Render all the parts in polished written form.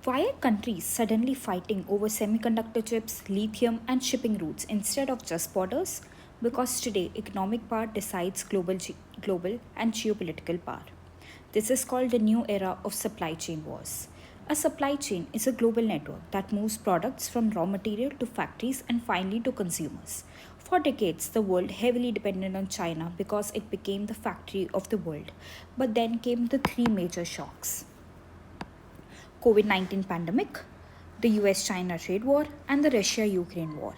Why are countries suddenly fighting over semiconductor chips, lithium, and shipping routes instead of just borders? Because today, economic power decides global and geopolitical power. This is called the new era of supply chain wars. A supply chain is a global network that moves products from raw material to factories and finally to consumers. For decades, the world heavily depended on China because it became the factory of the world. But then came the three major shocks: COVID-19 pandemic, the US-China trade war, and the Russia-Ukraine war.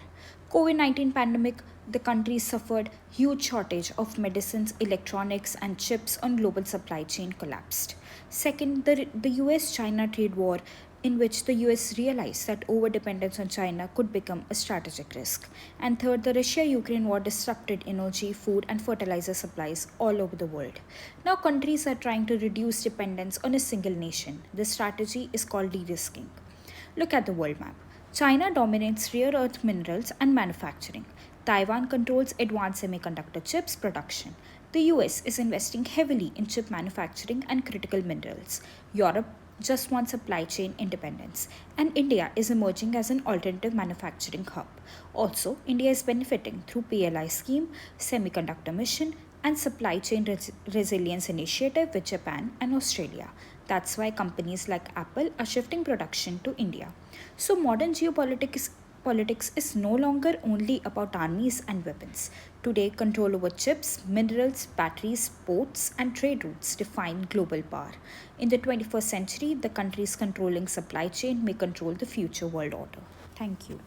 COVID-19 pandemic, the countries suffered huge shortage of medicines, electronics, and chips on global supply chain collapsed. Second, the US-China trade war, in which the US realized that overdependence on China could become a strategic risk. And third, the Russia Ukraine war disrupted energy, food, and fertilizer supplies all over the world. Now, countries are trying to reduce dependence on a single nation. This strategy is called de risking. Look at the world map. China dominates rare earth minerals and manufacturing. Taiwan controls advanced semiconductor chips production. The US is investing heavily in chip manufacturing and critical minerals. Europe just wants supply chain independence. And India is emerging as an alternative manufacturing hub. Also, India is benefiting through PLI scheme, semiconductor mission, and supply chain resilience initiative with Japan and Australia. That's why companies like Apple are shifting production to India. So modern geopolitics politics is no longer only about armies and weapons. Today, control over chips, minerals, batteries, ports, and trade routes define global power. In the 21st century, the countries controlling supply chain may control the future world order. Thank you.